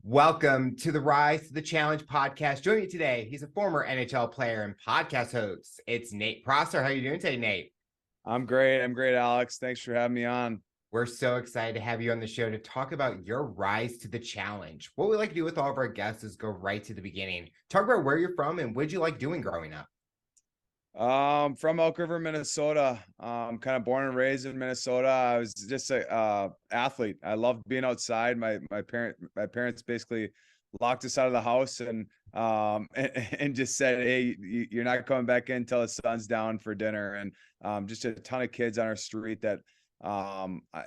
Welcome to the Rise to the Challenge podcast. Joining me today, he's a former NHL player and podcast host. It's Nate Prosser. How are you doing today, Nate? I'm great, Alex. Thanks for having me on. We're so excited to have you on the show to talk about your rise to the challenge. What we like to do with all of our guests is go right to the beginning. Talk about where you're from and what did you like doing growing up? From Elk River, Minnesota. Kind of born and raised in Minnesota. I was just a athlete. I loved being outside. My parents basically locked us out of the house and just said, "Hey, you're not coming back in until the sun's down for dinner." And just a ton of kids on our street that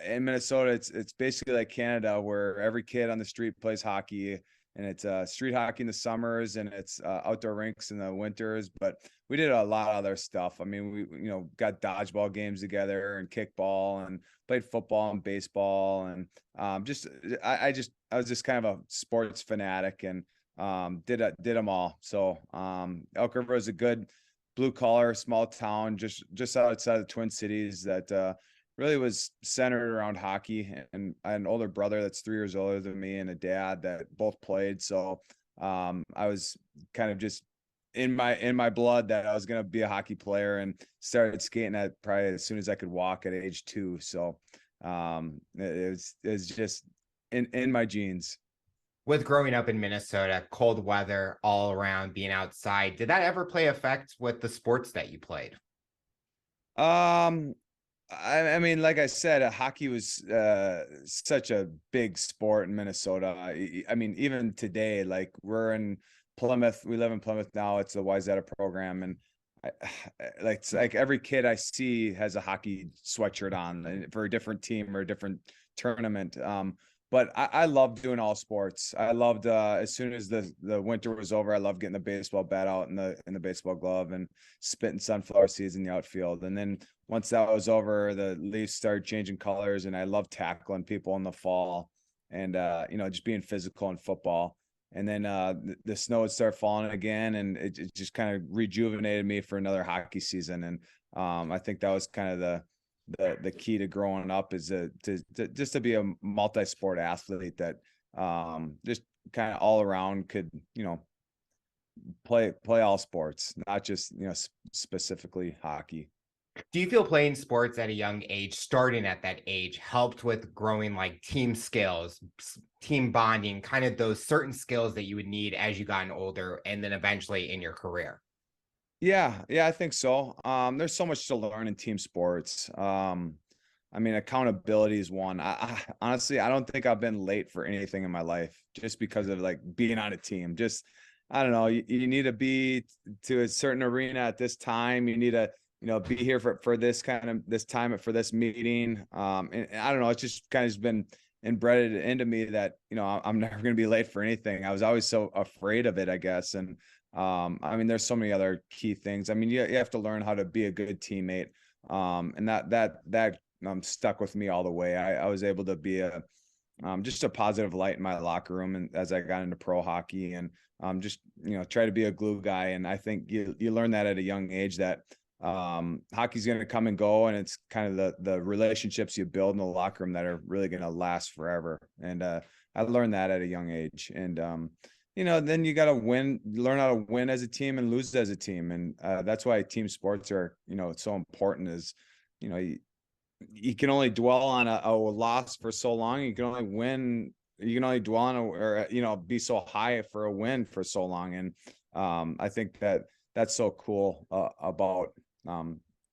in Minnesota, it's basically like Canada, where every kid on the street plays hockey. And it's street hockey in the summers, and it's outdoor rinks in the winters. But we did a lot of other stuff. I mean, we got dodgeball games together and kickball and played football and baseball. And I was just kind of a sports fanatic and did them all. So Elk River is a good blue collar small town just outside of the Twin Cities that really was centered around hockey. And I had an older brother that's 3 years older than me and a dad that both played. So I was kind of just in my blood that I was going to be a hockey player, and started skating at probably as soon as I could walk at age 2. So it was just in my genes. With growing up in Minnesota, cold weather all around, being outside, did that ever play effect with the sports that you played? I mean, like I said, hockey was such a big sport in Minnesota. I mean, even today, like we're in Plymouth, we live in Plymouth now. It's the YZ program, and it's like every kid I see has a hockey sweatshirt on for a different team or a different tournament. But I loved doing all sports. I loved as soon as the winter was over, I loved getting the baseball bat out in the baseball glove and spitting sunflower seeds in the outfield. And then once that was over, the leaves started changing colors, and I loved tackling people in the fall and just being physical in football. And then the snow would start falling again, and it just kind of rejuvenated me for another hockey season. And I think that was kind of the key to growing up, is to be a multi-sport athlete that just kind of all around could play all sports, not just specifically hockey. Do you feel playing sports at a young age, starting at that age, helped with growing like team skills, team bonding, kind of those certain skills that you would need as you gotten older and then eventually in your career? Yeah, I think so. There's so much to learn in team sports. I mean, accountability is one. I honestly, I don't think I've been late for anything in my life just because of like being on a team. Just, I don't know, you need to be to a certain arena at this time. You need to, be here for this time for this meeting. And I don't know, it's just kind of been inbred into me that, I'm never going to be late for anything. I was always so afraid of it, I guess. And I mean, there's so many other key things. I mean, you have to learn how to be a good teammate. And that stuck with me all the way. I was able to be just a positive light in my locker room, and as I got into pro hockey, and just try to be a glue guy. And I think you learn that at a young age, that hockey's going to come and go, and it's kind of the relationships you build in the locker room that are really going to last forever. And I learned that at a young age. And then you got to learn how to win as a team and lose as a team. And that's why team sports are, it's so important. Is, you can only dwell on a loss for so long. You can only win. You can only dwell on be so high for a win for so long. And I think that's so cool about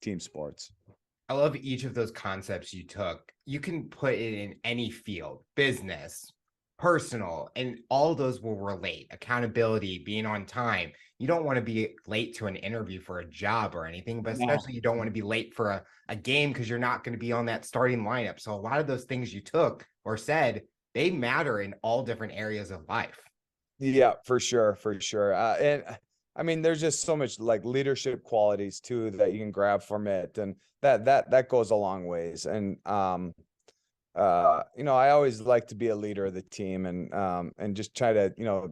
team sports. I love each of those concepts you took. You can put it in any field, business, personal, and all those will relate. Accountability, being on time. You don't want to be late to an interview for a job or anything, but especially you don't want to be late for a game because you're not going to be on that starting lineup. So a lot of those things you took or said, they matter in all different areas of life. Yeah, for sure. And I mean, there's just so much like leadership qualities too that you can grab from it, and that goes a long ways. And I always like to be a leader of the team, and just try to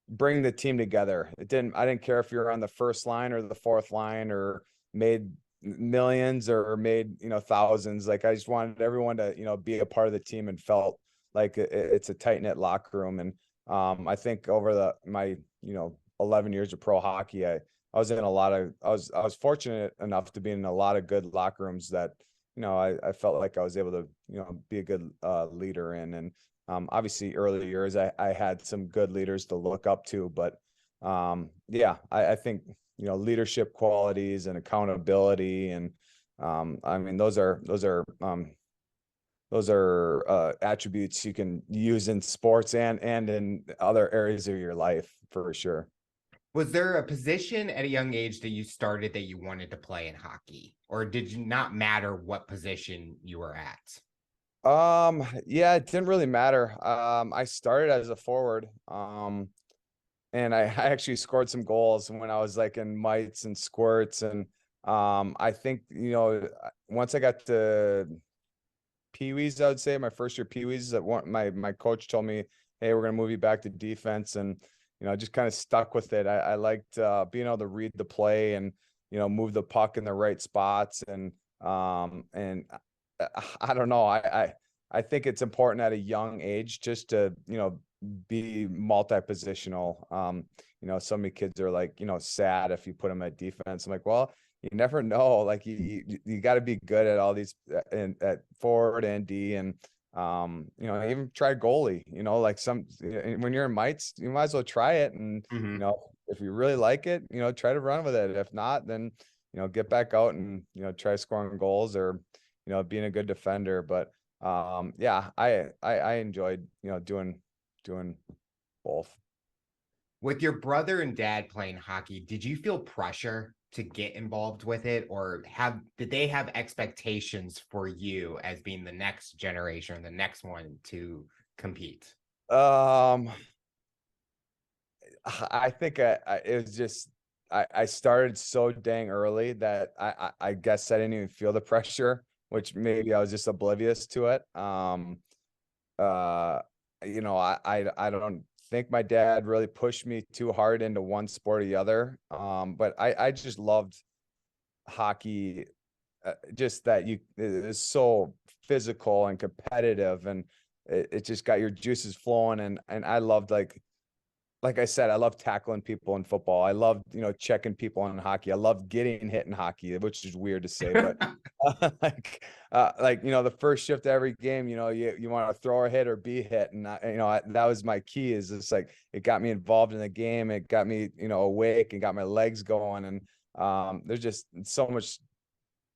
bring the team together. I didn't care if you're on the first line or the fourth line or made millions or made thousands. Like, I just wanted everyone to be a part of the team and felt like it's a tight-knit locker room. And I think over my 11 years of pro hockey, I was in a lot of I was fortunate enough to be in a lot of good locker rooms that I felt like I was able to be a good leader in. And obviously early years I had some good leaders to look up to, but yeah, I think leadership qualities and accountability, and I mean those are attributes you can use in sports and in other areas of your life for sure. Was there a position at a young age that you started that you wanted to play in hockey, or did you not matter what position you were at? Yeah, it didn't really matter. I started as a forward. And I actually scored some goals when I was like in mites and squirts. And I think, once I got to Pee-wees, I would say my first year Pee-wees, that my coach told me, hey, we're gonna move you back to defense. And I just kind of stuck with it. I liked being able to read the play and move the puck in the right spots. And I don't know. I think it's important at a young age just to be multi-positional. So many kids are like sad if you put them at defense. I'm like, well, you never know. Like you got to be good at all these at forward and D, and even try goalie. Like when you're in mites, you might as well try it. And Mhm. if you really like it, try to run with it. If not, then get back out and try scoring goals, or being a good defender. But yeah, I enjoyed doing both. With your brother and dad playing hockey, did you feel pressure to get involved with it, or did they have expectations for you as being the next generation, the next one to compete? Um, I think it was just I started so dang early that I guess I didn't even feel the pressure, which maybe I was just oblivious to it. Uh, I don't think my dad really pushed me too hard into one sport or the other. But I just loved hockey, just that it is so physical and competitive, and it just got your juices flowing. And I loved, like I said, I love tackling people in football. I love, checking people in hockey. I love getting hit in hockey, which is weird to say, but the first shift of every game, you want to throw or hit or be hit. And that was my key, is it's like, it got me involved in the game. It got me, awake, and got my legs going. And there's just so much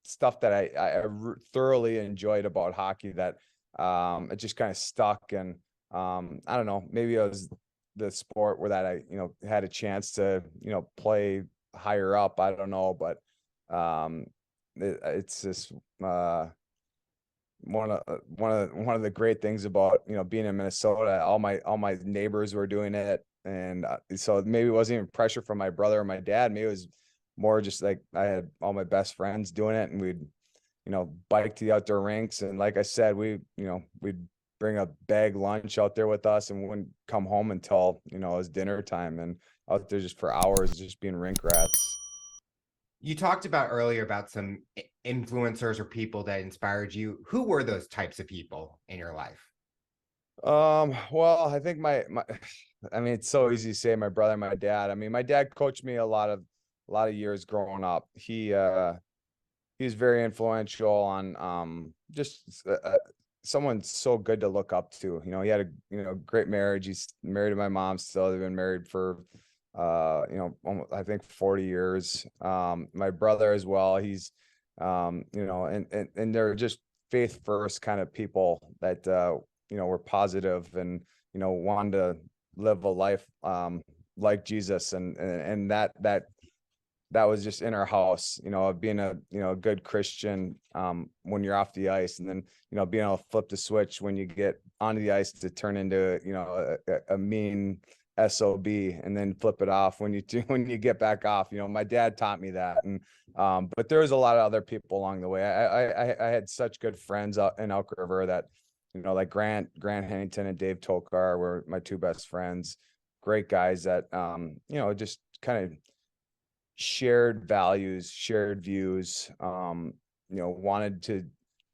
stuff that I thoroughly enjoyed about hockey that it just kind of stuck. And I don't know, maybe it was the sport where that I had a chance to play higher up. I don't know, but it's just one of the great things about being in Minnesota. All my neighbors were doing it, and so maybe it wasn't even pressure from my brother or my dad. Maybe it was more just like I had all my best friends doing it, and we'd bike to the outdoor rinks. And like I said, we'd bring a bag lunch out there with us, and we wouldn't come home until it was dinner time, and out there just for hours, just being rink rats. You talked about earlier about some influencers or people that inspired you. Who were those types of people in your life? Well, I think I mean, it's so easy to say my brother, my dad. I mean, my dad coached me a lot of years growing up. He was very influential on just someone so good to look up to. He had a great marriage. He's married to my mom still. They've been married for almost, I think 40 years. My brother as well. He's and they're just faith first kind of people that were positive, and wanted to live a life like Jesus. And that was just in our house, being a good Christian when you're off the ice, and then being able to flip the switch when you get onto the ice to turn into a mean SOB, and then flip it off when when you get back off. My dad taught me that. And but there was a lot of other people along the way. I had such good friends out in Elk River that like Grant Hennington and Dave Tokar were my two best friends. Great guys that just kind of shared values, shared views, wanted to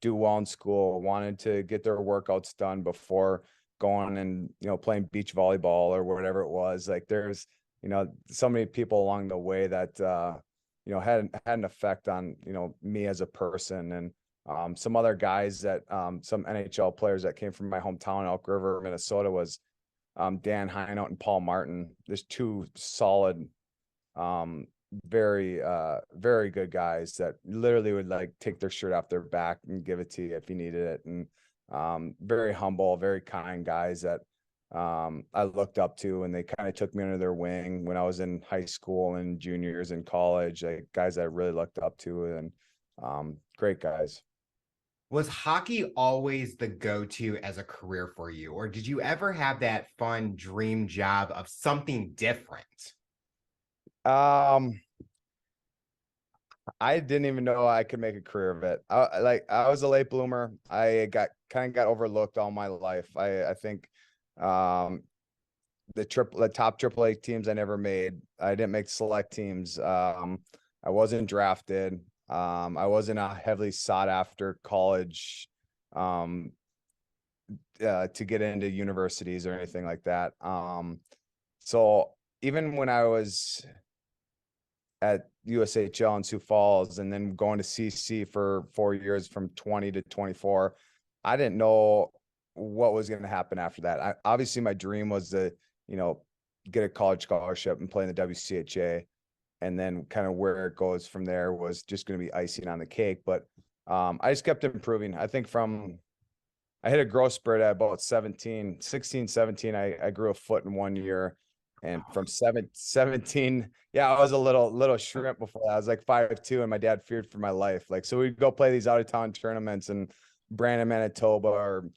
do well in school, wanted to get their workouts done before going and, playing beach volleyball or whatever it was. Like there's, so many people along the way that, had an effect on, me as a person. And some other guys that, some NHL players that came from my hometown, Elk River, Minnesota, was Dan Heinout and Paul Martin. There's two solid, very, very good guys that literally would like take their shirt off their back and give it to you if you needed it. And very humble, very kind guys that I looked up to, and they kind of took me under their wing when I was in high school and juniors in college. Like guys that I really looked up to, and great guys. Was hockey always the go-to as a career for you, or did you ever have that fun dream job of something different? Um, I didn't even know I could make a career of it. I was a late bloomer. I got overlooked all my life. I think the top AAA teams I never made. I didn't make select teams. I wasn't drafted. I wasn't a heavily sought after college to get into universities or anything like that. So even when I was at USHL in Sioux Falls and then going to CC for 4 years from 20 to 24, I didn't know what was going to happen after that. Obviously my dream was to, get a college scholarship and play in the WCHA. And then kind of where it goes from there was just going to be icing on the cake. But I just kept improving. I think I hit a growth spurt at about 16, 17. I grew a foot in 1 year. And from 17, yeah, I was a little shrimp before that. I was like 5'2", and my dad feared for my life. Like, so we'd go play these out of town tournaments in Brandon, Manitoba, or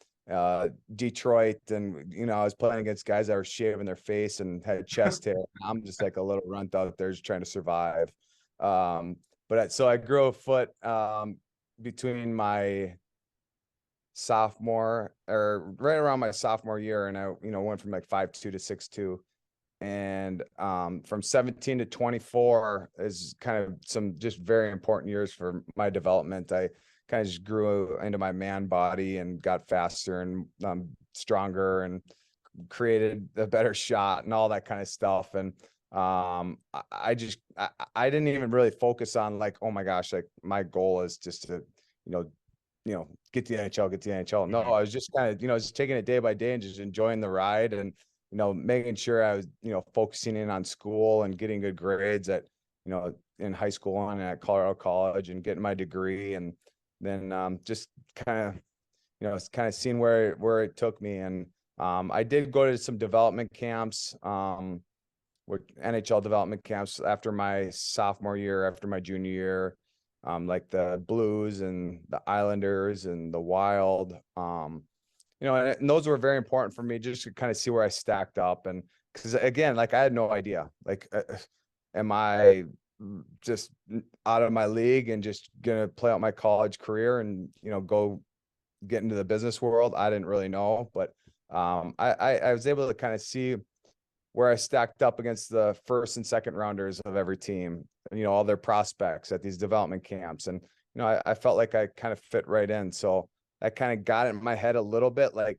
Detroit. And, I was playing against guys that were shaving their face and had chest hair. I'm just like a little runt out there just trying to survive. So I grew a foot between my sophomore, or right around my sophomore year. And I, went from like 5'2" to 6'2". And from 17 to 24 is kind of some just very important years for my development. I kind of just grew into my man body and got faster and stronger and created a better shot and all that kind of stuff. And I didn't even really focus on like, oh my gosh, like my goal is just to, get the NHL, get the NHL. No, I was just kind of, just taking it day by day and just enjoying the ride and, making sure I was, focusing in on school and getting good grades at, in high school and at Colorado College and getting my degree. And then just kind of, seeing where it took me. And I did go to some development camps, with NHL development camps after my sophomore year, after my junior year, like the Blues and the Islanders and the Wild. And those were very important for me just to kind of see where I stacked up. And because again, like I had no idea, like, am I just out of my league and just going to play out my college career and, go get into the business world? I didn't really know, but I was able to kind of see where I stacked up against the first and second rounders of every team, all their prospects at these development camps. And, I felt like I kind of fit right in. So that kind of got in my head a little bit, like,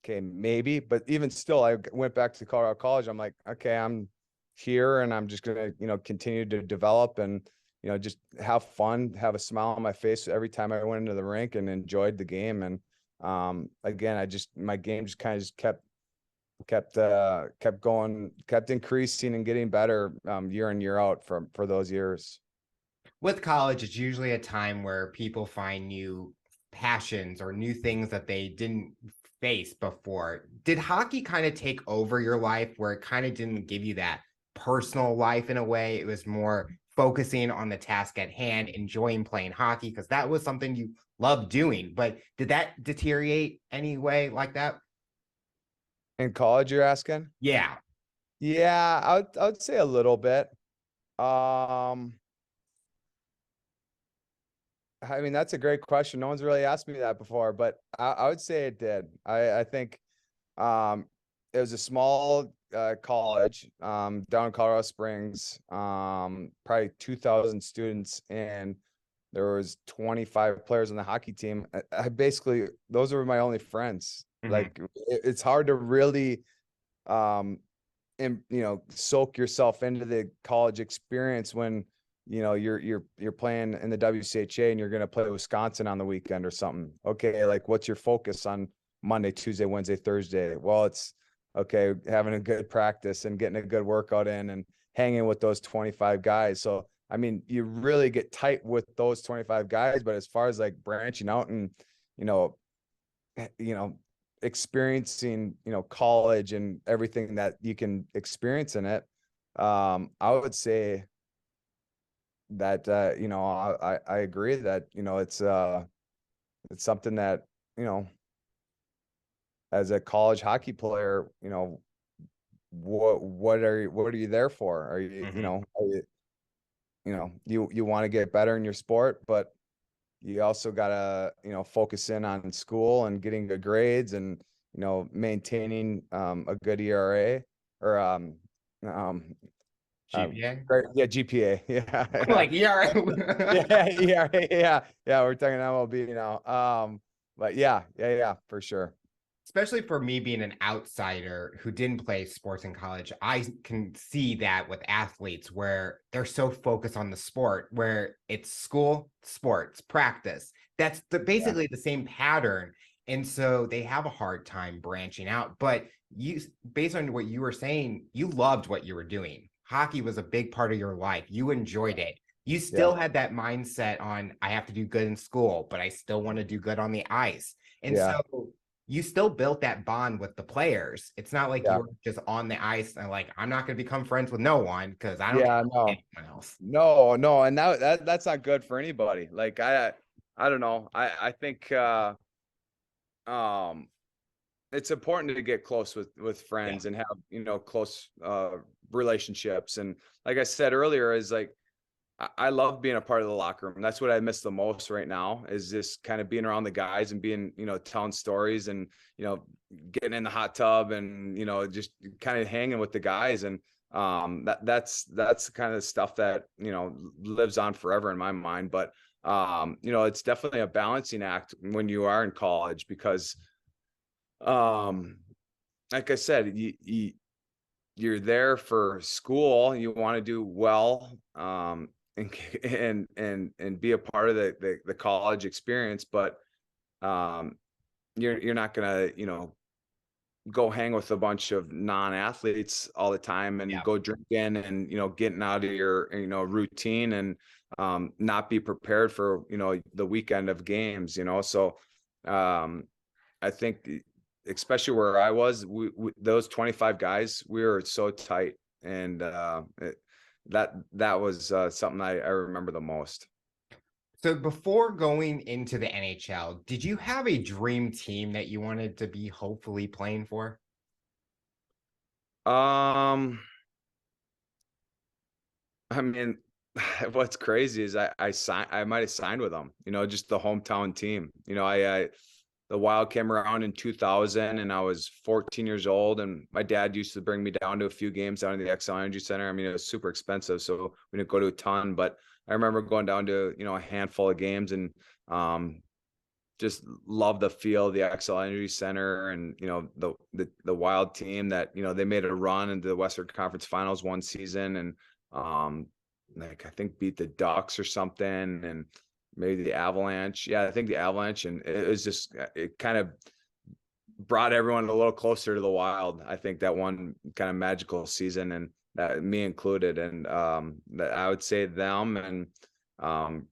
okay, maybe, but even still, I went back to Colorado College. I'm like, okay, I'm here and I'm just going to, continue to develop and, just have fun, have a smile on my face every time I went into the rink and enjoyed the game. And again, my game just kind of just kept going, kept increasing and getting better year in, year out for those years. With college, it's usually a time where people find new passions or new things that they didn't face before. Did hockey kind of take over your life where it kind of didn't give you that personal life in a way? It was more focusing on the task at hand, enjoying playing hockey because that was something you loved doing. But did that deteriorate anyway like that? In college, you're asking? Yeah. Yeah, I would say a little bit. Um, I mean, that's a great question. No one's really asked me that before, but I would say it did. I think um, it was a small college down in Colorado Springs, probably 2,000 students, and there was 25 players on the hockey team. I basically, those were my only friends. Mhm. Like it's hard to really, and soak yourself into the college experience when you're playing in the WCHA and you're going to play Wisconsin on the weekend or something. Okay, like what's your focus on Monday, Tuesday, Wednesday, Thursday? Well, it's okay, having a good practice and getting a good workout in and hanging with those 25 guys. So I mean, you really get tight with those 25 guys, but as far as like branching out and you know you know experiencing college and everything that you can experience in it, I would say that I agree that it's something that you know as a college hockey player, what are you there for? Are you you Mhm. know are you, you want to get better in your sport, but you also gotta focus in on school and getting good grades and maintaining a good ERA or um GPA. yeah, GPA. Yeah, I'm yeah. like, yeah. Yeah, yeah. We're talking MLB now. But yeah, for sure. Especially for me being an outsider who didn't play sports in college, I can see that with athletes where they're so focused on the sport, where it's school, sports, practice. That's Yeah, basically the same pattern. And so they have a hard time branching out. But you, based on what you were saying, you loved what you were doing. Hockey was a big part of your life. You enjoyed it. You yeah, still had that mindset on, I have to do good in school, but I still want to do good on the ice. And yeah, so you still built that bond with the players. It's not like you yeah, were just on the ice and like, I'm not going to become friends with no one because I don't care yeah. about No, anyone else. no, and that's not good for anybody. Like I don't know. I think um it's important to get close with Yeah. friends and have close relationships. And like I said earlier, is like I love being a part of the locker room. That's what I miss the most right now, is just kind of being around the guys and being, telling stories and, getting in the hot tub and, just kind of hanging with the guys. And that's kind of stuff that, lives on forever in my mind. But, it's definitely a balancing act when you are in college because, um, like I said, you're there for school, you want to do well, and and be a part of the college experience, but um you're not gonna go hang with a bunch of non-athletes all the time and Yeah. go drinking and getting out of your routine and not be prepared for the weekend of games. So um I think especially where I was, we those 25 guys, we were so tight, and that was something I remember the most. So before going into the NHL, did you have a dream team that you wanted to be hopefully playing for? Um, I mean, what's crazy is I might have signed with them, just the hometown team. The Wild came around in 2000 and I was 14 years old, and my dad used to bring me down to a few games down in the XL Energy Center. I mean, it was super expensive, so we didn't go to a ton, but I remember going down to, a handful of games and um just love the feel of the XL Energy Center and the Wild team that they made a run into the Western Conference Finals one season and um like I think beat the Ducks or something and maybe the Avalanche. Yeah, I think the Avalanche, and it was just it kind of brought everyone a little closer to the Wild. I think that one kind of magical season, and that me included, and that I would say them. And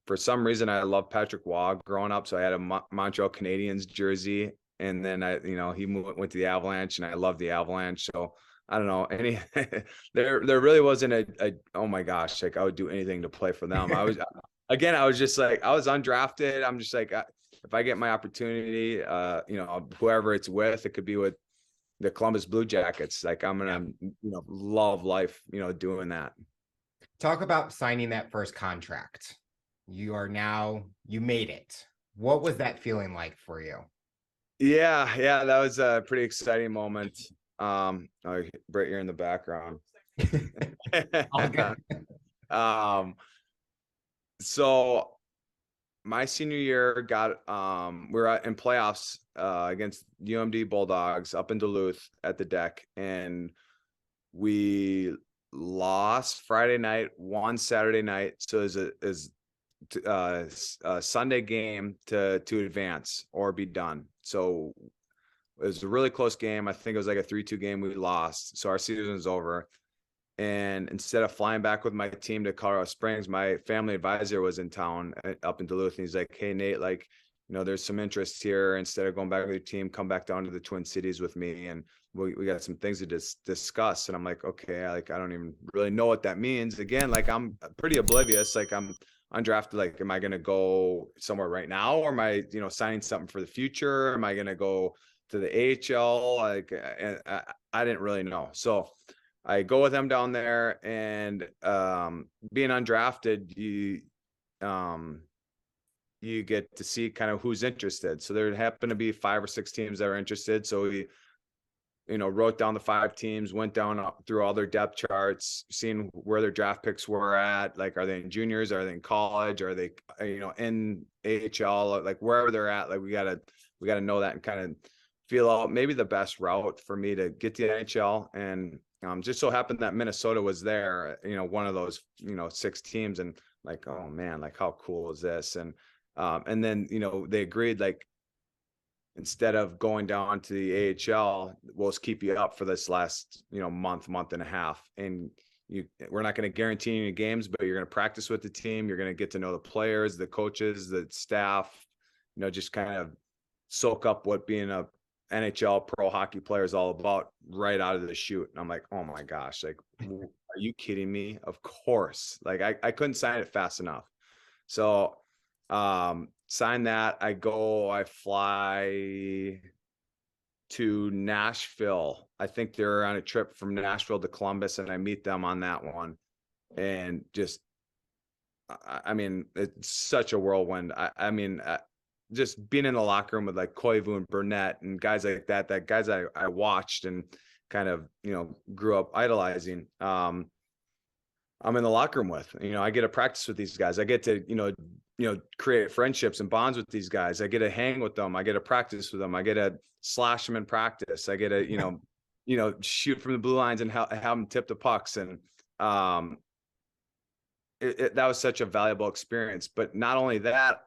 for some reason, I love Patrick Waugh growing up, so I had a Montreal Canadiens jersey, and then he went to the Avalanche, and I love the Avalanche. So I don't know any. there really wasn't a oh my gosh, like I would do anything to play for them. I was again, I was just like I was undrafted. I'm just like if I get my opportunity, whoever it's with, it could be with the Columbus Blue Jackets. Like I'm Yeah. gonna, love life, doing that. Talk about signing that first contract. You made it. What was that feeling like for you? Yeah, that was a pretty exciting moment. Oh, Brett, you're in the background. All good. um, so my senior year we were in playoffs against UMD Bulldogs up in Duluth at the deck, and we lost Friday night, won Saturday night. So a Sunday game to advance or be done. So it was a really close game. I think it was like a 3-2 game. We lost, so our season was over. And instead of flying back with my team to Colorado Springs, my family advisor was in town up in Duluth. And he's like, "Hey, Nate, like, there's some interest here. Instead of going back with your team, come back down to the Twin Cities with me. And we got some things to discuss." And I'm like, "Okay, I don't even really know what that means." Again, like, I'm pretty oblivious. Like, I'm undrafted. Like, am I going to go somewhere right now? Or am I, signing something for the future? Am I going to go to the AHL? Like, I didn't really know. So I go with them down there, and being undrafted, you get to see kind of who's interested. So there happened to be 5 or 6 teams that were interested. So we, wrote down the 5 teams, went down through all their depth charts, seeing where their draft picks were at. Like, are they in juniors? Are they in college? Are they, in AHL? Like, wherever they're at, like, we gotta know that and kind of feel out maybe the best route for me to get to the NHL. And just so happened that Minnesota was there, one of those, 6 teams, and like, oh man, like, how cool is this? And then, they agreed, like, instead of going down to the AHL, we'll just keep you up for this last, month and a half. And we're not going to guarantee any games, but you're going to practice with the team. You're going to get to know the players, the coaches, the staff, just kind of soak up what being a NHL pro hockey player is all about right out of the chute. And I'm like, oh my gosh, like, are you kidding me? Of course. Like, I couldn't sign it fast enough. So sign that. I fly to Nashville. I think they're on a trip from Nashville to Columbus, and I meet them on that one. And just, I mean, it's such a whirlwind. I mean, just being in the locker room with like Koivu and Burnett and guys like that guys I watched and kind of, grew up idolizing. I'm in the locker room with, I get to practice with these guys. I get to, create friendships and bonds with these guys. I get to hang with them. I get to practice with them. I get to slash them in practice. I get to, shoot from the blue lines and have them tip the pucks. And that was such a valuable experience. But not only that,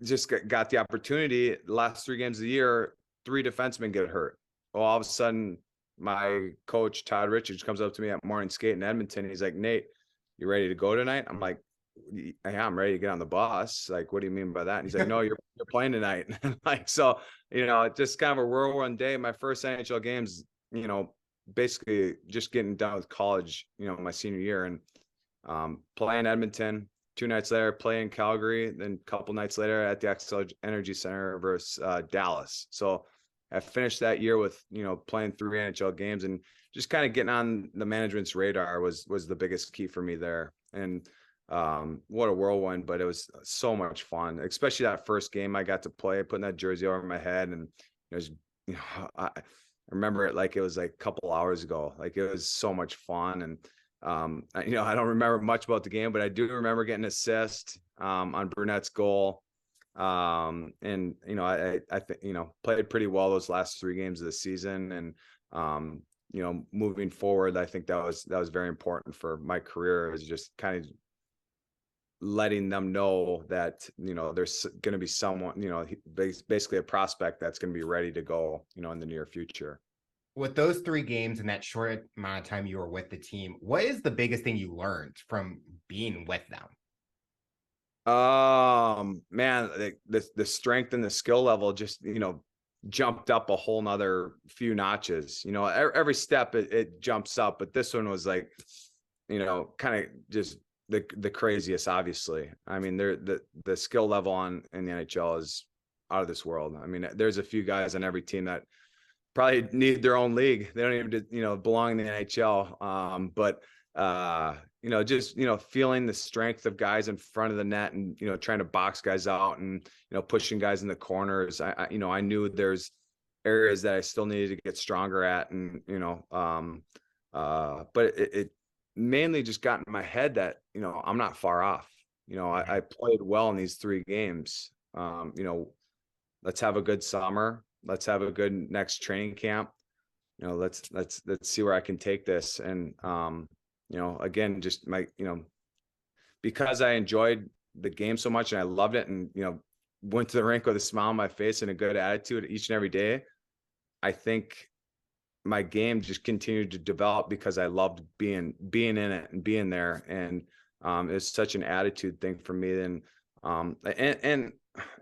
just got the opportunity. The last 3 games of the year, 3 defensemen get hurt. Well, all of a sudden, my coach, Todd Richards, comes up to me at morning skate in Edmonton. He's like, "Nate, you ready to go tonight?" I'm like, "Yeah, I'm ready to get on the bus." Like, "What do you mean by that?" And he's like, "No, you're playing tonight." Like, so, just kind of a whirlwind day. My first NHL games, basically just getting done with college, my senior year, and playing Edmonton. 2 nights later, play in Calgary. Then a couple nights later at the Xcel Energy Center versus Dallas. So I finished that year with, playing 3 NHL games, and just kind of getting on the management's radar was the biggest key for me there. And what a whirlwind, but it was so much fun, especially that first game I got to play, putting that jersey over my head. And it was, I remember it like it was like a couple hours ago. Like, it was so much fun. And I don't remember much about the game, but I do remember getting an assist on Burnett's goal. And I think played pretty well those last 3 games of the season. And moving forward, I think that was very important for my career, is just kind of letting them know that there's going to be someone, basically a prospect that's going to be ready to go in the near future. With those 3 games and that short amount of time you were with the team, what is the biggest thing you learned from being with them? Man, the strength and the skill level just, jumped up a whole nother few notches. Every step it jumps up, but this one was like, kind of just the craziest, obviously. I mean, the skill level in the NHL is out of this world. I mean, there's a few guys on every team that probably need their own league. They don't even, belong in the NHL. But just, feeling the strength of guys in front of the net and, trying to box guys out and, pushing guys in the corners. I knew there's areas that I still needed to get stronger at. And, but it mainly just got in my head that, I'm not far off. I played well in these 3 games. Let's have a good summer. Let's have a good next training camp. Let's see where I can take this. And, again, just because I enjoyed the game so much and I loved it and, went to the rink with a smile on my face and a good attitude each and every day, I think my game just continued to develop because I loved being in it and being there. And it's such an attitude thing for me. And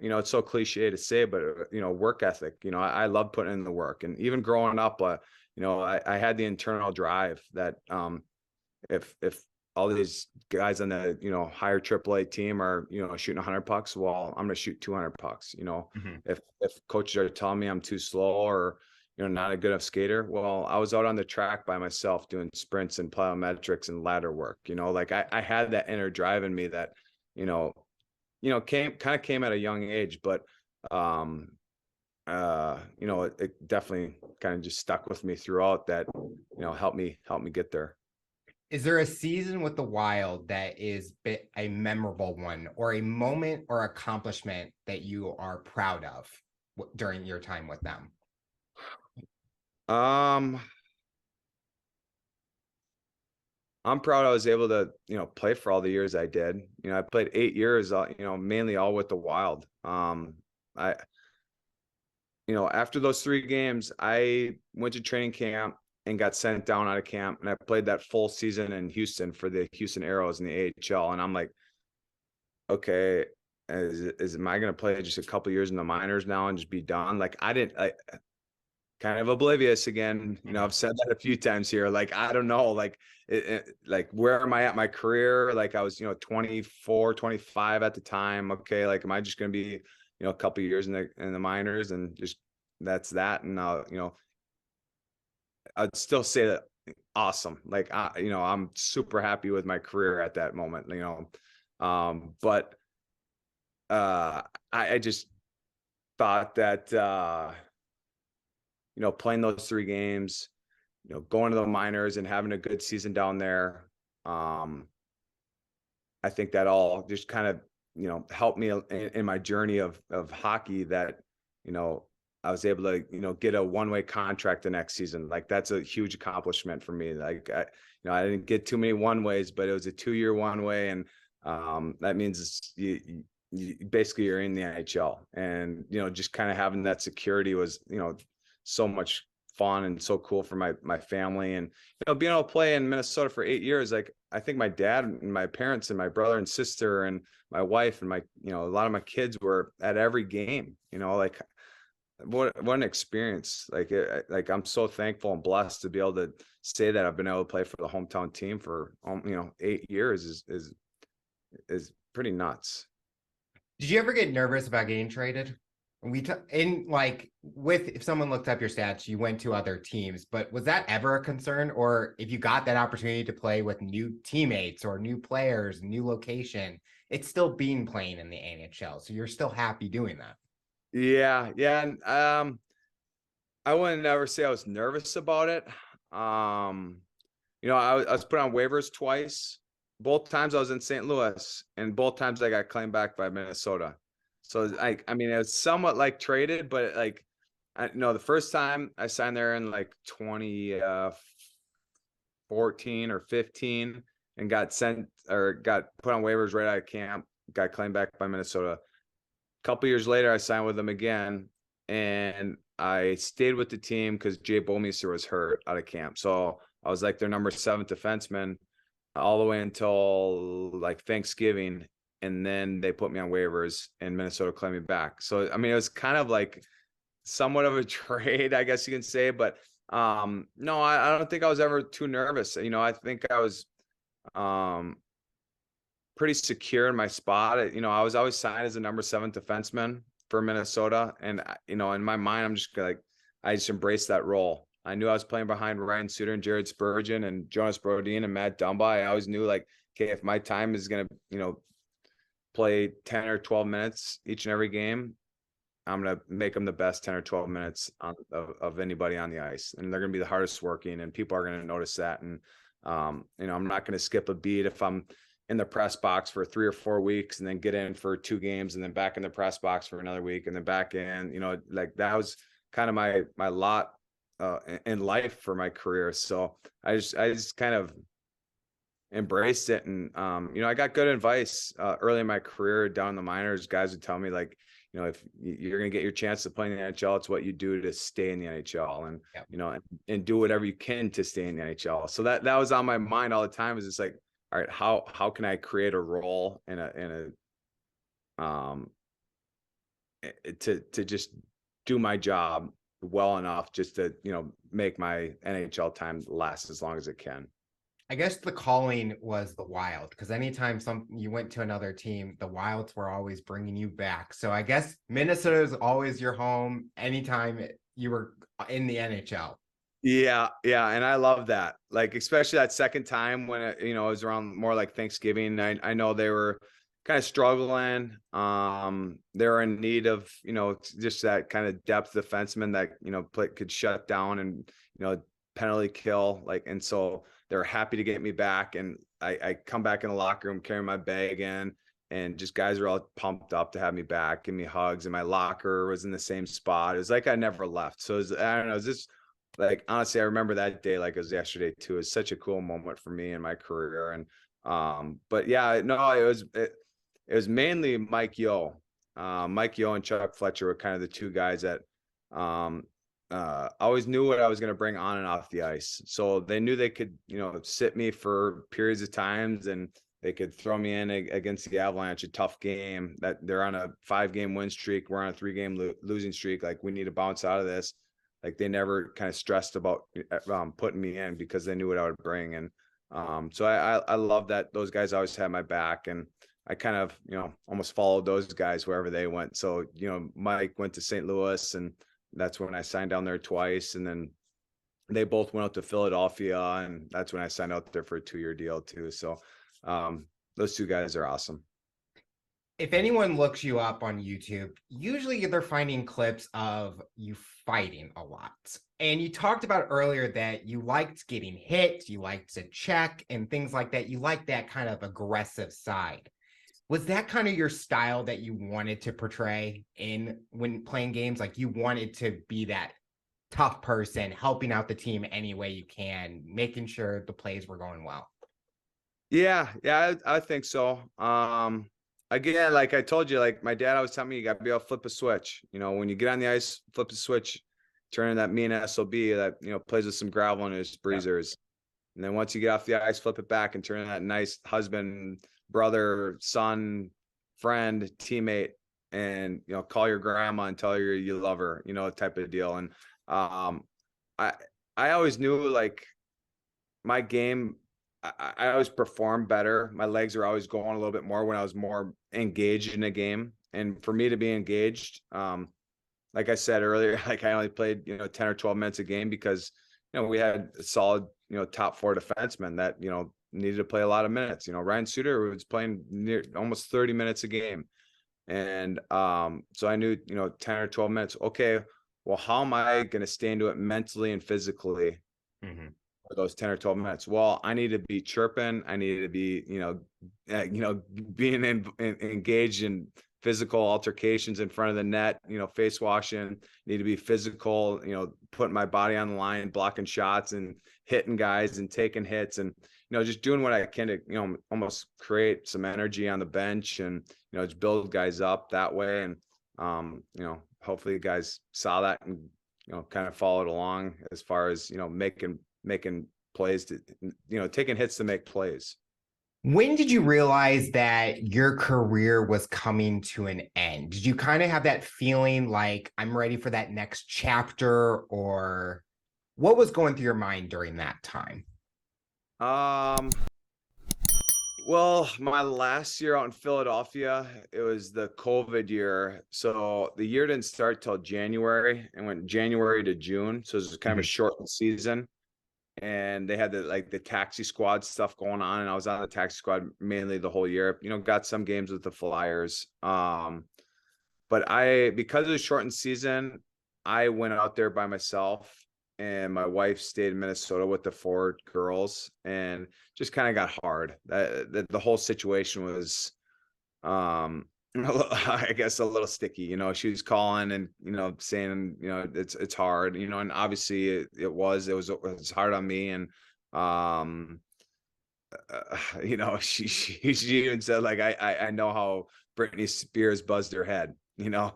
it's so cliche to say, but work ethic. I love putting in the work. And even growing up, I had the internal drive that if all these guys on the higher AAA team are shooting 100 pucks, well, I'm gonna shoot 200 pucks. If coaches are telling me I'm too slow or not a good enough skater, well, I was out on the track by myself doing sprints and plyometrics and ladder work. Like I had that inner drive in me that came at a young age, but it definitely kind of just stuck with me throughout that, helped me get there. Is there a season with the Wild that is a memorable one, or a moment or accomplishment that you are proud of during your time with them? I'm proud I was able to, play for all the years I did. I played 8 years, mainly all with the Wild. After those 3 games, I went to training camp and got sent down out of camp, and I played that full season in Houston for the Houston Aeros in the AHL. And I'm like, okay, am I going to play just a couple years in the minors now and just be done? Like kind of oblivious again. I've said that a few times here. Like, I don't know, like, like, where am I at my career? Like I was, 24, 25 at the time. Okay. Like, am I just going to be, a couple years in the minors and just, that's that. And I'd still say that awesome. Like, I'm super happy with my career at that moment, but I just thought that, playing those 3 games, going to the minors and having a good season down there. I think that all just kind of, helped me in my journey of hockey that, I was able to, get a one-way contract the next season. Like, that's a huge accomplishment for me. Like, I didn't get too many one-ways, but it was a 2-year one-way. And that means you basically you're in the NHL, and, just kind of having that security was, so much fun and so cool for my family. And, being able to play in Minnesota for 8 years, like, I think my dad and my parents and my brother and sister and my wife and my, a lot of my kids were at every game. Like, what an experience. Like I'm so thankful and blessed to be able to say that I've been able to play for the hometown team for 8 years is pretty nuts. Did you ever get nervous about getting traded? If someone looked up your stats, you went to other teams, but was that ever a concern? Or if you got that opportunity to play with new teammates or new players, new location, it's still being playing in the NHL, so you're still happy doing that? Yeah. And I wouldn't ever say I was nervous about it. I was put on waivers twice. Both times I was in St. Louis, and both times I got claimed back by Minnesota. So I mean, it was somewhat like traded, but like, the first time I signed there in like 2014 or 15 and got sent or got put on waivers right out of camp, got claimed back by Minnesota. A couple years later, I signed with them again, and I stayed with the team because Jay Bomeister was hurt out of camp. So I was like their number 7 defenseman all the way until like Thanksgiving. And then they put me on waivers and Minnesota claimed me back. So, I mean, it was kind of like somewhat of a trade, I guess you can say, but no, I don't think I was ever too nervous. I think I was pretty secure in my spot. I was always signed as a number 7 defenseman for Minnesota. And, in my mind, I'm just like, I just embraced that role. I knew I was playing behind Ryan Suter and Jared Spurgeon and Jonas Brodin and Matt Dumba. I always knew, like, okay, if my time is going to, play 10 or 12 minutes each and every game, I'm going to make them the best 10 or 12 minutes of anybody on the ice. And they're going to be the hardest working, and people are going to notice that. And, I'm not going to skip a beat if I'm, in the press box for 3 or 4 weeks and then get in for 2 games and then back in the press box for another week and then back in, like that was kind of my lot in life for my career. So I just kind of embraced it. And, I got good advice early in my career down in the minors. Guys would tell me like, if you're going to get your chance to play in the NHL, it's what you do to stay in the NHL and, Yeah. and do whatever you can to stay in the NHL. So that was on my mind all the time, is just like, all right, how can I create a role um, to just do my job well enough just to, make my NHL time last as long as it can. I guess the calling was the Wild, because anytime you went to another team, the Wilds were always bringing you back. So I guess Minnesota is always your home anytime you were in the NHL. Yeah, yeah, and I love that. Like, especially that second time when it was around more like Thanksgiving. I know they were kind of struggling. They're in need of just that kind of depth defenseman that could shut down and penalty kill. Like, and so they're happy to get me back, and I come back in the locker room carrying my bag in, and just guys are all pumped up to have me back, give me hugs, and my locker was in the same spot. It was like I never left. So I don't know, it's just like, honestly, I remember that day like it was yesterday too. It was such a cool moment for me in my career. And but yeah, no, it was mainly Mike Yeo. Mike Yeo and Chuck Fletcher were kind of the two guys that always knew what I was going to bring on and off the ice. So they knew they could, sit me for periods of times, and they could throw me in against the Avalanche, a tough game that they're on a 5-game win streak. We're on a 3-game losing streak. Like, we need to bounce out of this. Like, they never kind of stressed about putting me in because they knew what I would bring. And so I love that those guys always had my back, and I kind of, almost followed those guys wherever they went. So, Mike went to St. Louis, and that's when I signed down there twice. And then they both went out to Philadelphia, and that's when I signed out there for a 2-year deal too. So those two guys are awesome. If anyone looks you up on YouTube, usually they're finding clips of you fighting a lot. And you talked about earlier that you liked getting hit, you liked to check and things like that. You like that kind of aggressive side. Was that kind of your style that you wanted to portray when playing games? Like, you wanted to be that tough person, helping out the team any way you can, making sure the plays were going well? Yeah, I think so. Again, like I told you, like my dad always told me, you got to be able to flip a switch. When you get on the ice, flip the switch, turn in that mean SOB that plays with some gravel in his breezers. And then once you get off the ice, flip it back and turn in that nice husband, brother, son, friend, teammate, and call your grandma and tell her you love her, type of deal. And I always knew, like, my game, I always performed better. My legs are always going a little bit more when I was more engaged in a game. And for me to be engaged, like I said earlier, like I only played 10 or 12 minutes a game because we had a solid top 4 defensemen that needed to play a lot of minutes. Ryan Suter was playing near almost 30 minutes a game, and so I knew 10 or 12 minutes. Okay, well, how am I going to stay into it mentally and physically for those 10 or 12 minutes? Well, I need to be chirping. I need to be being engaged in physical altercations in front of the net, face washing, need to be physical, putting my body on the line, blocking shots and hitting guys and taking hits, and, just doing what I can to, almost create some energy on the bench and, just build guys up that way. And, hopefully guys saw that and, kind of followed along as far as, making plays to, taking hits to make plays. When did you realize that your career was coming to an end? Did you kind of have that feeling like, I'm ready for that next chapter, or what was going through your mind during that time? Well, my last year out in Philadelphia, it was the COVID year. So the year didn't start till January, and went January to June. So it was kind of a shortened season. And they had the taxi squad stuff going on, and I was on the taxi squad mainly the whole year. Got some games with the Flyers. But because of the shortened season, I went out there by myself and my wife stayed in Minnesota with the 4 girls, and just kind of got hard. The whole situation was, I guess a little sticky. She was calling and saying, it's hard. And obviously it was hard on me, and um she even said, like, I know how Britney Spears buzzed her head.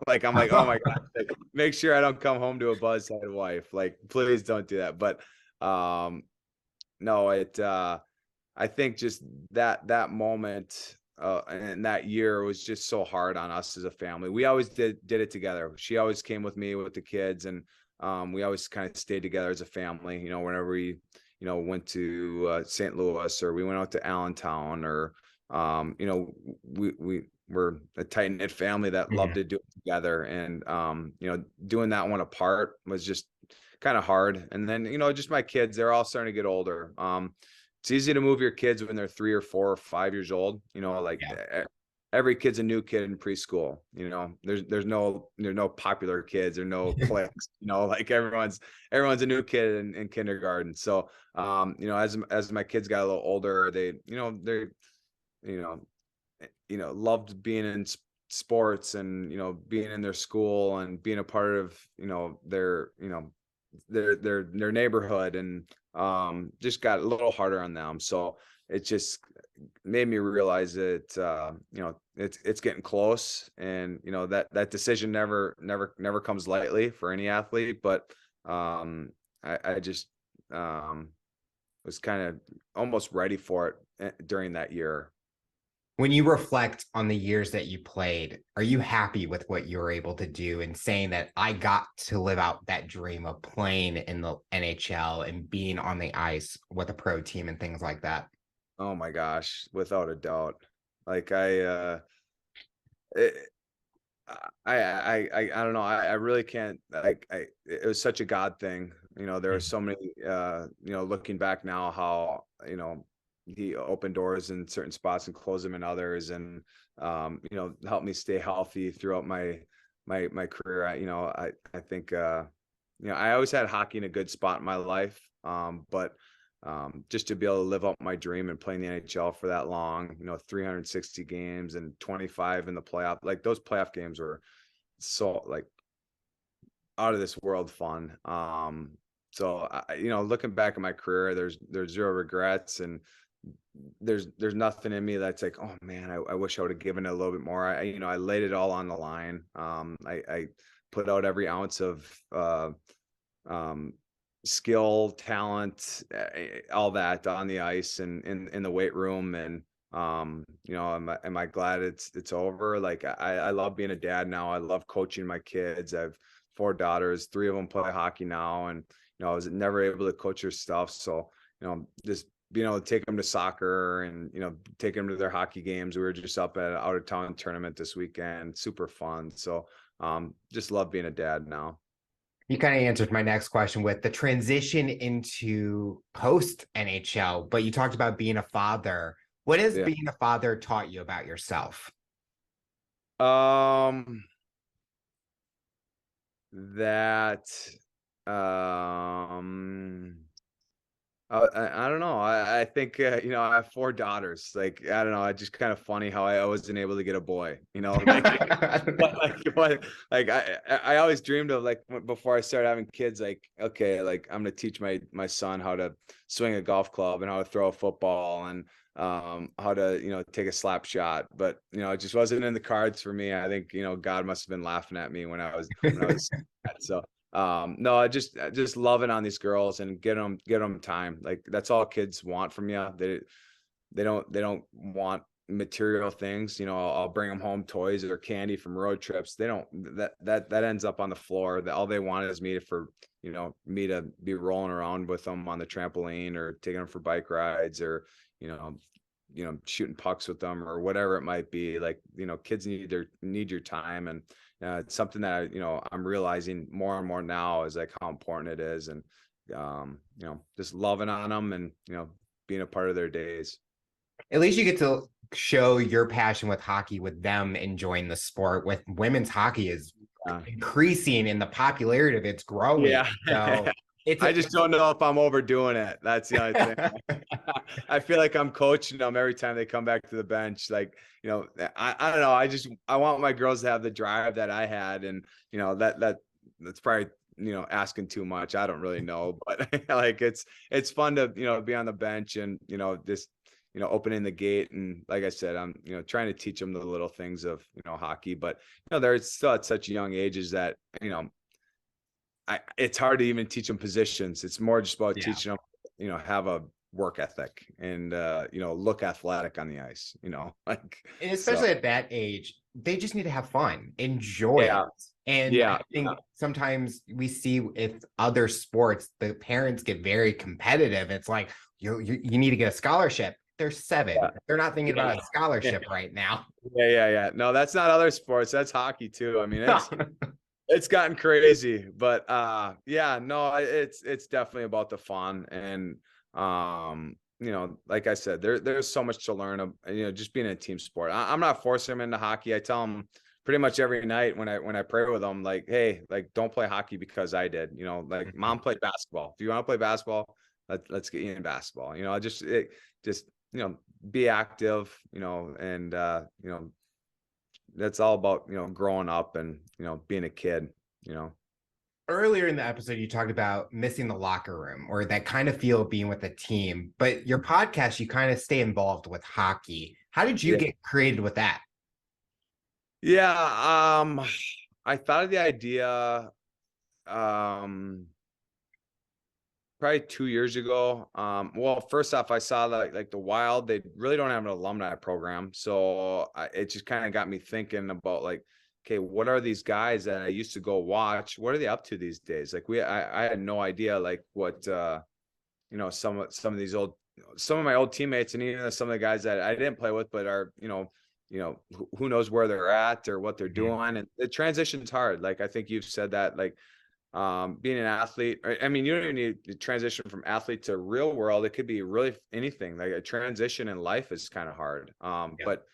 Like, I'm like, oh my God, like, make sure I don't come home to a buzzed head wife. Like, please don't do that. But no, I think just that moment and that year was just so hard on us as a family. We always did it together. She always came with me with the kids, and we always kind of stayed together as a family. Whenever we went to St. Louis, or we went out to Allentown, or we were a tight knit family that loved Mhm. to do it together. And doing that one apart was just kind of hard. And then just my kids, they're all starting to get older. It's easy to move your kids when they're 3 or 4 or 5 years old. Like, Yeah. every kid's a new kid in preschool. There's no popular kids or no cliques. Like, everyone's a new kid in kindergarten. So as my kids got a little older, they you know loved being in sports, and being in their school, and being a part of their neighborhood, and just got a little harder on them. So it just made me realize that it's getting close, and that decision never comes lightly for any athlete. But I just was kind of almost ready for it during that year. When you reflect on the years that you played, are you happy with what you were able to do and saying that I got to live out that dream of playing in the NHL and being on the ice with a pro team and things like that? Oh my gosh, without a doubt. Like, it, I don't know. I really can't, like, it was such a God thing. There are Mhm. so many, looking back now, how, he opened doors in certain spots and closed them in others, and helped me stay healthy throughout my career. I think, I always had hockey in a good spot in my life. But just to be able to live out my dream and play in the NHL for that long, 360 games and 25 in the playoff, like, those playoff games were so, like, out of this world fun. So looking back at my career, there's zero regrets, and there's nothing in me that's like, oh man, I wish I would have given it a little bit more. I laid it all on the line. I put out every ounce of um, skill, talent, all that on the ice and in the weight room. And am I glad it's over? Like, I love being a dad now. I love coaching my kids. I have 4 daughters, 3 of them play hockey now, and I was never able to coach their stuff. So just being able to take them to soccer, and take them to their hockey games. We were just up at an out of town tournament this weekend, super fun. So just love being a dad now. You kind of answered my next question with the transition into post NHL, but you talked about being a father. What has Yeah. being a father taught you about yourself? Um, that, um, I don't know. I think, I have 4 daughters. Like, I don't know. It's just kind of funny how I wasn't able to get a boy. Like, like I always dreamed of, like, before I started having kids. Like, okay, like, I'm gonna teach my son how to swing a golf club, and how to throw a football, and how to take a slap shot. But it just wasn't in the cards for me. I think God must have been laughing at me when I was so. No, I just loving on these girls, and get them time. Like, that's all kids want from you. They don't want material things. I'll bring them home toys or candy from road trips. They don't, that ends up on the floor. All they want is me to be rolling around with them on the trampoline, or taking them for bike rides, or you know shooting pucks with them, or whatever it might be. Like, kids need your time. And it's something that I'm realizing more and more now, is like how important it is. And just loving on them, and being a part of their days. At least you get to show your passion with hockey with them enjoying the sport. With women's hockey is Yeah. increasing in the popularity of it's growing. Yeah. So it's I just don't know if I'm overdoing it. That's the only thing. I feel like I'm coaching them every time they come back to the bench. Like, I don't know. I want my girls to have the drive that I had, and that's probably asking too much. I don't really know, but like it's fun to be on the bench and just opening the gate, and like I said, I'm trying to teach them the little things of hockey, but they're still at such young ages that it's hard to even teach them positions. It's more just about yeah. teaching them, have a work ethic and, look athletic on the ice, like, And so. especially at that age, they just need to have fun, enjoy it. Yeah. And Yeah. I think sometimes we see with other sports, the parents get very competitive. It's like you need to get a scholarship. They're 7. Yeah. They're not thinking about Yeah. a scholarship right now. Yeah. No, that's not other sports. That's hockey too. I mean, it's gotten crazy, but yeah, no, it's definitely about the fun. And like I said, there's so much to learn of, just being a team sport. I'm not forcing them into hockey. I tell them pretty much every night when I pray with them, like, hey, like, don't play hockey because I did, like, mom played basketball. If you want to play basketball, let's get you in basketball. Just be active, and that's all about growing up and being a kid. Earlier in the episode, you talked about missing the locker room or that kind of feel of being with a team, but your podcast, you kind of stay involved with hockey. How did you Yeah. get created with that? Yeah, I thought of the idea um probably 2 years ago. Well, first off, I saw that like the Wild, they really don't have an alumni program. So it just kind of got me thinking about like, okay, what are these guys that I used to go watch? What are they up to these days? Like I had no idea like what some of these some of my old teammates and even some of the guys that I didn't play with, but are, who knows where they're at or what they're Mhm. doing. And the transition's hard. Like, I think you've said that, like, being an athlete, I mean, you don't even need to transition from athlete to real world. It could be really anything. Like a transition in life is kind of hard. Yeah. But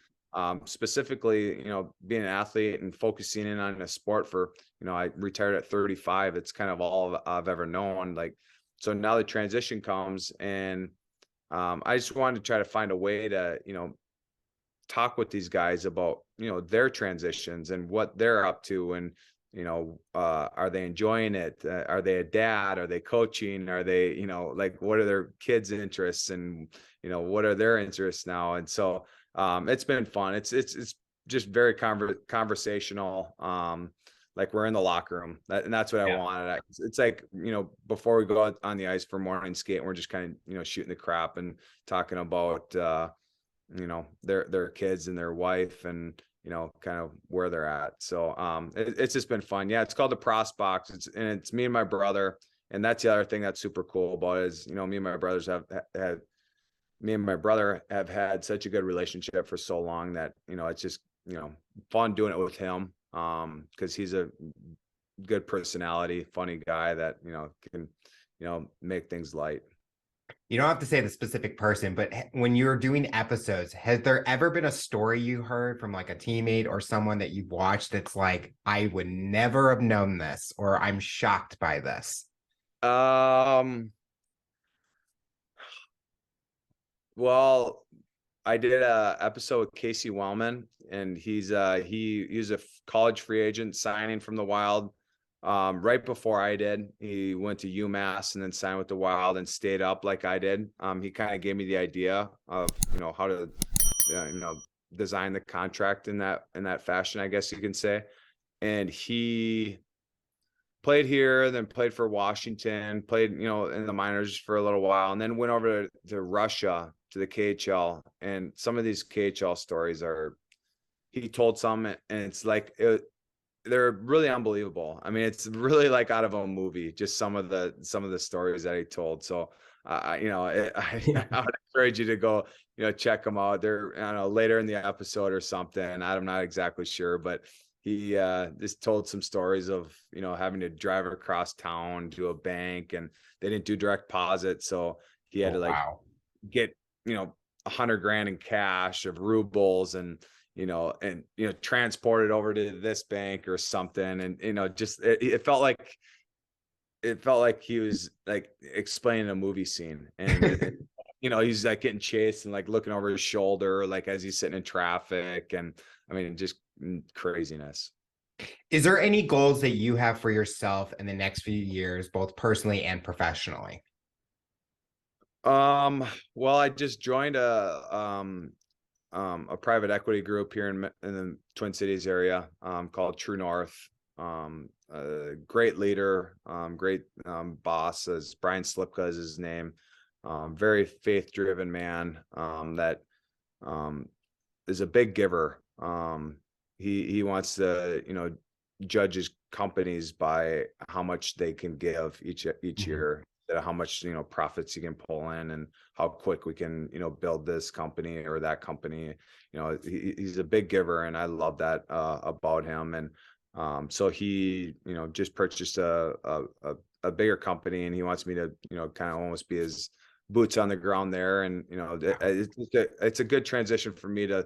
specifically, being an athlete and focusing in on a sport for, I retired at 35. It's kind of all I've ever known. Like, so now the transition comes, and I just wanted to try to find a way to, talk with these guys about, their transitions and what they're up to. And, are they enjoying it? Are they a dad? Are they coaching? Are they, like, what are their kids' interests, and, what are their interests now? And so it's been fun. It's just very conversational. Like, we're in the locker room, and that's what I Yeah. wanted. It's like, before we go out on the ice for morning skate, we're just kind of, shooting the crap and talking about, their kids and their wife, and kind of where they're at. So it's just been fun. Yeah, it's called the Pross Box. It's me and my brother. And that's the other thing that's super cool about it is, me and my brother have had such a good relationship for so long that, it's just, fun doing it with him. Because he's a good personality, funny guy that, can, make things light. You don't have to say the specific person, but when you're doing episodes, has there ever been a story you heard from like a teammate or someone that you've watched that's like, I would never have known this, or I'm shocked by this? Um, well, I did a episode with Casey Wellman, and he's a college free agent signing from the Wild. Right before I did, he went to UMass and then signed with the Wild and stayed up like I did. He kind of gave me the idea of how to design the contract in that fashion, I guess you can say. And he played here, then played for Washington, played, in the minors for a little while, and then went over to Russia to the KHL. And some of these KHL stories he told some, and it's like, they're really unbelievable. I mean, it's really like out of a movie, just some of the stories that he told. So, I would encourage you to go, check them out. They're, I don't know, later in the episode or something. I'm not exactly sure, but he just told some stories of, having to drive across town to a bank, and they didn't do direct deposit. So he had Oh, to like wow. get, 100 grand in cash of rubles, and transport it over to this bank or something. And, just, it felt like it felt like he was like explaining a movie scene, and he's like getting chased and like looking over his shoulder, like as he's sitting in traffic, and I mean, just craziness. Is there any goals that you have for yourself in the next few years, both personally and professionally? Well, I just joined a private equity group here in the Twin Cities area, called True North. A great leader, great boss, as Brian Slipka is his name. Very faith-driven man, that is a big giver. He wants to, judge his companies by how much they can give each Mhm. year, how much profits you can pull in, and how quick we can build this company or that company. He's a big giver, and I love that about him. And so he just purchased a bigger company, and he wants me to kind of almost be his boots on the ground there. And it's a good transition for me to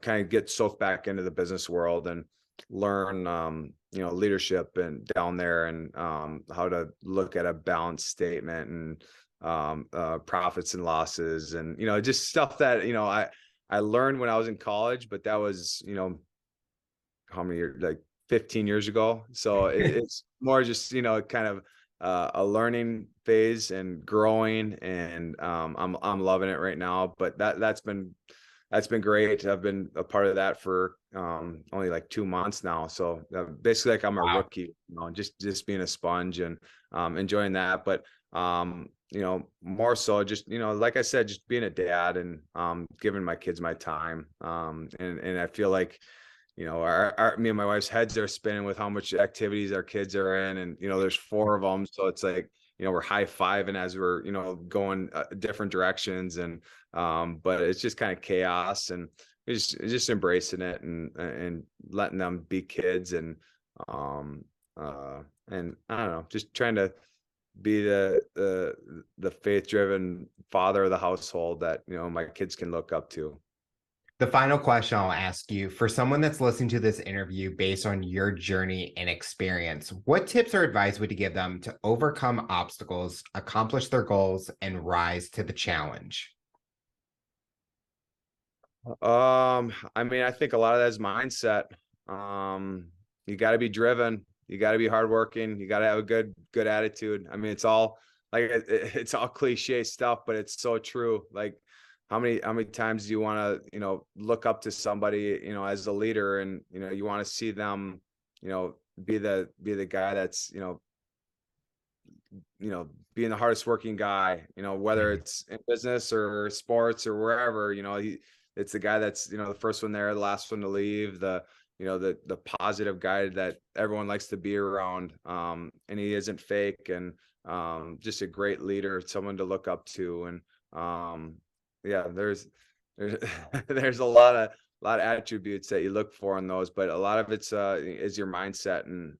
kind of get soaked back into the business world and learn leadership and down there, and how to look at a balance statement, and profits and losses, and just stuff that I learned when I was in college, but that was how many years, like 15 years ago. So it's more just kind of a learning phase and growing, and I'm loving it right now. But that's been great. I've been a part of that for only like 2 months now. So basically, like I'm a Wow. rookie, just being a sponge, and enjoying that. But more so just like I said, just being a dad, and giving my kids my time. And I feel like me and my wife's heads are spinning with how much activities our kids are in, and there's 4 of them, so it's like we're high-fiving as we're going different directions. And but it's just kind of chaos, and just embracing it, and letting them be kids. And um and I don't know, just trying to be the faith-driven father of the household that my kids can look up to. The final question I'll ask you, for someone that's listening to this interview based on your journey and experience, what tips or advice would you give them to overcome obstacles, accomplish their goals, and rise to the challenge? I mean, I think a lot of that is mindset. You got to be driven. You got to be hardworking. You got to have a good attitude. I mean, it's all like it's all cliche stuff, but it's so true. Like, how many times do you want to look up to somebody as a leader, and you want to see them be the guy that's being the hardest working guy, whether Mhm. it's in business or sports or wherever. It's the guy that's the first one there, the last one to leave, the positive guy that everyone likes to be around. And he isn't fake, and just a great leader, someone to look up to. And yeah, there's there's a lot of attributes that you look for in those, but a lot of it's is your mindset, and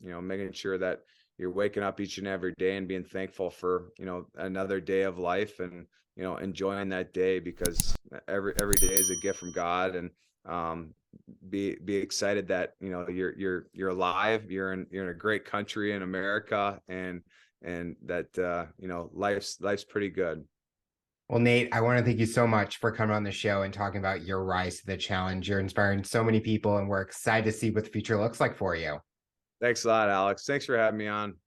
making sure that you're waking up each and every day and being thankful for another day of life, and enjoying that day, because every day is a gift from God. And um be excited that you're alive, you're in a great country in America, and that life's pretty good. Well, Nate, I want to thank you so much for coming on the show and talking about your rise to the challenge. You're inspiring so many people, and we're excited to see what the future looks like for you. Thanks a lot, Alex. Thanks for having me on.